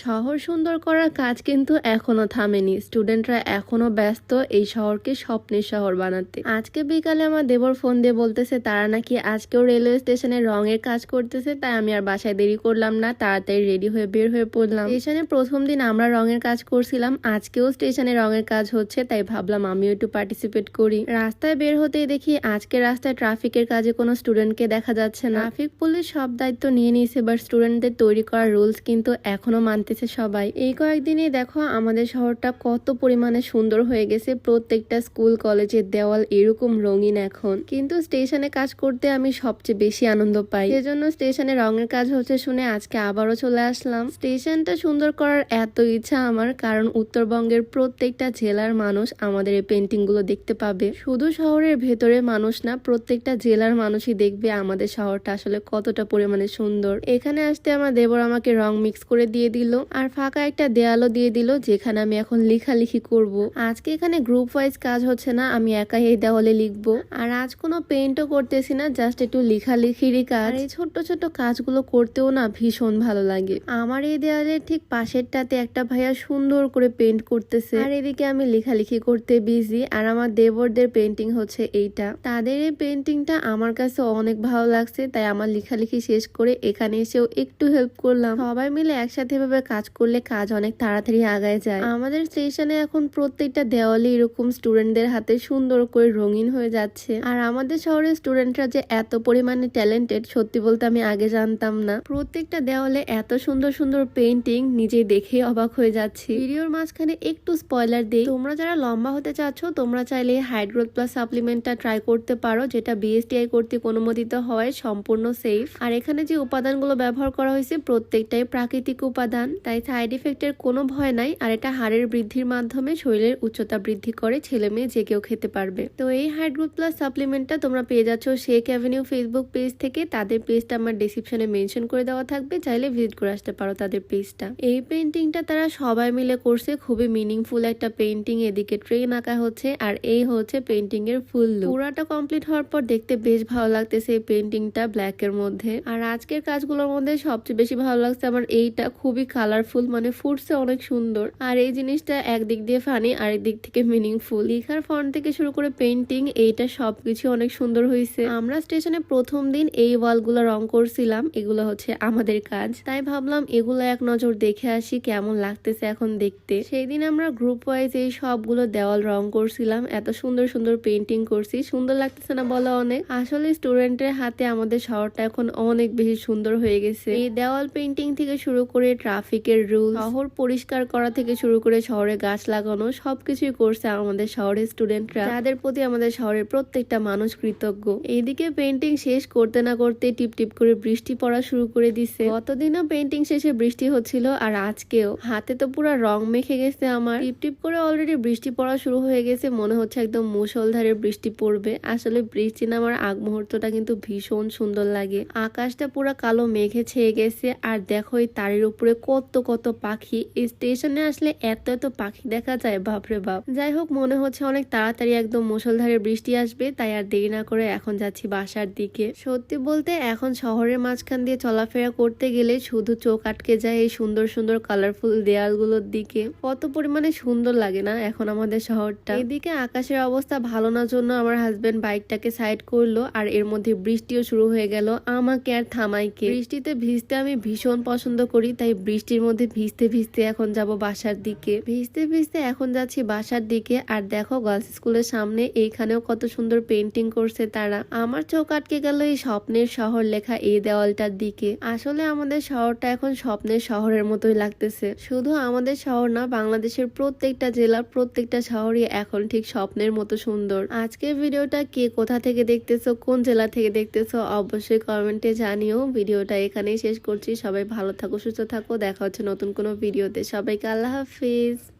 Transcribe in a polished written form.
শহর সুন্দর করার কাজ কিন্তু এখনো থামেনি। স্টুডেন্টরা এখনো ব্যস্ত এই শহরকে স্বপ্নের শহর বানাতে। আজকে বিকালে আমার দেবর ফোন দিয়ে বলতেছে তারা নাকি আজকেও রেলওয়ে স্টেশনে রঙের কাজ করতেছে, তাই আমি আর বাসায় দেরি করলাম না, তাড়াতাড়ি রেডি হয়ে বের হয়ে পড়লাম। স্টেশনে প্রথম দিন আমরা রঙের কাজ করছিলাম, আজকেও স্টেশনে রঙের কাজ হচ্ছে, তাই ভাবলাম আমিও একটু পার্টিসিপেট করি। রাস্তায় বের হতেই দেখি আজকে রাস্তায় ট্রাফিকের কাজে কোনো স্টুডেন্টকে দেখা যাচ্ছে না। ট্রাফিক পুলিশ সব দায়িত্ব নিয়ে নিয়েছে, বাট স্টুডেন্টদের তৈরি করা রুলস কিন্তু এখনো মানতেছে সবাই। এই কয়েকদিনে দেখো আমাদের শহরটা কত পরিমাণে সুন্দর হয়ে গেছে। প্রত্যেকটা স্কুল কলেজের দেওয়াল এরকম রঙিন এখন। কিন্তু স্টেশনে কাজ করতে আমি সবচেয়ে বেশি আনন্দ পাই, সেজন্য স্টেশনে রঙের কাজ হচ্ছে শুনে আজকে আবারও চলে আসলাম। স্টেশনটা সুন্দর করার এত ইচ্ছা আমার, কারণ উত্তরবঙ্গের প্রত্যেকটা জেলার মানুষ আমাদের এই পেন্টিং গুলো দেখতে পাবে। শুধু শহরের ভেতরে মানুষ না, প্রত্যেকটা জেলার মানুষই দেখবে আমাদের শহরটা আসলে কতটা পরিমাণে সুন্দর। এখানে আসতে আমার দেবর আমাকে রং মিক্স করে দিয়ে দিল, আর ফাঁকা একটা দেয়ালও দিয়ে দিল যেখানে আমি এখন লেখালেখি করব। আজকে এখানে গ্রুপ ওয়াইজ কাজ হচ্ছে না, আমি একাই এই দেওয়ালে লিখবো। আর আজ কোনো পেইন্টও করতেছি না, জাস্ট একটু লেখালেখিরই কাজ। এই ছোট্ট ছোট্ট কাজগুলো করতেও না ভীষণ ভালো লাগে। আমার এই দেওয়ালের ঠিক পাশেরটাতে একটা ভাইয়া সুন্দর করে পেইন্ট করতেছে, আর এদিকে আমি লেখালেখি করতে বিজি। আর আমার দেবরদের পেইন্টিং হচ্ছে এইটা। তাদের এই পেইন্টিংটা আমার কাছে অনেক ভালো লাগছে, তাই আমার লেখালেখি শেষ করে এখানে এসেও একটু হেল্প করলাম। সবাই মিলে একসাথে ভাবে কাজ করলে কাজ অনেক তাড়াতাড়ি আগায় যায়। আমাদের স্টেশনে এখন প্রত্যেকটা দেওয়ালে এরকম স্টুডেন্টদের হাতে সুন্দর করে রঙিন হয়ে যাচ্ছে। আর আমাদের শহরের স্টুডেন্টরা যে এত পরিমাণে ট্যালেন্টেড, সত্যি বলতে আমি আগে জানতাম না। প্রত্যেকটা দেওয়ালে এত সুন্দর সুন্দর পেইন্টিং, নিজে দেখে অবাক হয়ে যাচ্ছি। ভিডিওর মাঝখানে একটু স্পয়লার দিই, তোমরা যারা লম্বা হতে চাচ্ছ তোমরা চাইলে হাইট গ্রোথ প্লাস সাপ্লিমেন্টটা ট্রাই করতে পারো, যেটা বিএসটিআই কর্তৃক অনুমোদিত হয়, সম্পূর্ণ সেফ। আর এখানে যে উপাদানগুলো ব্যবহার করা হয়েছে প্রত্যেকটাই প্রাকৃতিক উপাদান, তাই সাইড ইফেক্টের কোনো ভয় নাই। আর এটা হাড়ের বৃদ্ধির মাধ্যমে শরীরের উচ্চতা বৃদ্ধি করে, ছেলে মেয়ে যে কেউ খেতে পারবে। তো এই হাইট গ্রোথ প্লাস সাপ্লিমেন্টটা তোমরা পেয়ে যাচ্ছ শেখ অ্যাভিনিউ ফেসবুক পেজ থেকে। তাদের পেজটা আমার ডেসক্রিপশনে মেনশন করে দেওয়া থাকবে, চাইলে ভিজিট করে আসতে পারো তাদের পেজটা। এই পেইন্টিংটা তারা সবাই মিলে করছে, খুবই মিনিংফুল একটা পেইন্টিং। এদিকে ট্রেন আঁকা হচ্ছে, আর এই হচ্ছে পেইন্টিং এর ফুল লুক। পুরাটা কমপ্লিট হওয়ার পর দেখতে বেশ ভালো লাগতেছে এই পেইন্টিংটা ব্ল্যাক এর মধ্যে। আর আজকের কাজগুলোর মধ্যে সবচেয়ে বেশি ভালো লাগছে আমার এইটা, খুবই কালারফুল, মানে ফুটছে অনেক সুন্দর। আর এই জিনিসটা একদিক দিয়ে ফানি, আরেক দিক থেকে মিনিংফুল। লেখার ফন্ট থেকে শুরু করে পেইন্টিং, এইটা সবকিছু অনেক সুন্দর হয়েছে। আমরা স্টেশনে প্রথম দিন এই ওয়ালগুলো রং করছিলাম, এগুলো হচ্ছে আমাদের কাজ, তাই ভাবলাম এগুলো এক নজর দেখে আসি কেমন লাগতেছে এখন দেখতে। সেই দিন আমরা গ্রুপ ওয়াইজ এই সবগুলো দেওয়াল রং করছিলাম, এত সুন্দর সুন্দর পেইন্টিং করছি। সুন্দর লাগতেছে না বলো? অনেক। আসলে স্টুডেন্টের হাতে আমাদের শহরটা এখন অনেক বেশি সুন্দর হয়ে গেছে। এই দেওয়াল পেইন্টিং থেকে শুরু করে ট্রাফিকের রুল, শহর পরিষ্কার করা থেকে শুরু করে শহরে গাছ লাগানো, সবকিছুই করছে আমাদের শহরের স্টুডেন্টরা, যাদের প্রতি আমাদের শহরের প্রত্যেকটা মানুষ কৃতজ্ঞ। এইদিকে পেইন্টিং শেষ করতে না করতে টিপ টিপ করে বৃষ্টি পড়া শুরু করে দিছে। গতদিনও পেইন্টিং শেষে বৃষ্টি হচ্ছিল, আর আজকেও। হাতে তো পুরো রং মেখে গেছে আমার। টিপ টিপ করে অলরেডি বৃষ্টি পড়া শুরু হয়ে গেছে, মনে হচ্ছে একদম মুষলধারে বৃষ্টি পড়বে। আসলে বৃষ্টি নামার আগ মুহূর্তটা কিন্তু ভীষণ সুন্দর লাগে। আকাশটা পুরো কালো মেঘে ছেয়ে গেছে, আর দেখো এই তারের উপরে কত কত পাখি। এই স্টেশনে আসলে এত এত পাখি দেখা যায়, বাপরে বাপ। যাই হোক, মনে হচ্ছে অনেক তাড়াতাড়ি একদম মুষলধারে বৃষ্টি আসবে, তাই আর দেরি না করে এখন যাচ্ছি বাসার দিকে। সত্যি বলতে এখন শহরের মাঝখান দিয়ে চলাফেরা করতে গেলে শুধু চোখ আটকে যায় এই সুন্দর সুন্দর কালারফুল দেয়ালগুলোর দিকে। কত পরিমাণে সুন্দর লাগে না এখন আমাদের শহরটা। এদিকে আকাশের অবস্থা ভালো না জন্য আমার হাজবেন্ড বাইকটাকে সাইড করলো, আর এর মধ্যে বৃষ্টিও শুরু হয়ে গেল। আমাকে আর থামাইকে। বৃষ্টিতে ভিজতে আমি ভীষণ পছন্দ করি, তাই বৃষ্টির মধ্যে ভিজতে ভিজতে এখন যাব বাসার দিকে। ভিজতে ভিজতে এখন যাচ্ছি বাসার দিকে। আর দেখো গার্লস স্কুলের সামনে এইখানেও কত সুন্দর পেইন্টিং করছে তারা। আমার চোখ আটকে গেল এই স্বপ্নের শহর লেখা এই দেওয়ালটার দিকে। আসলে আমাদের শহরটা এখন স্বপ্নের শহরের মতোই লাগতেছে। শুধু আমাদের শহর না, বাংলাদেশের প্রত্যেকটা জেলা, প্রত্যেকটা শহরই এখন ঠিক স্বপ্নের মতো সুন্দর। আজকের ভিডিওটা কে কোথা থেকে দেখতেছো, কোন জেলা থেকে দেখতেছো, অবশ্যই কমেন্টে জানিও। ভিডিওটা এখানেই শেষ করছি। সবাই ভালো থাকো, সুস্থ থাকো। দেখা হচ্ছে নতুন কোনো ভিডিওতে। সবাইকে আল্লাহ হাফিজ।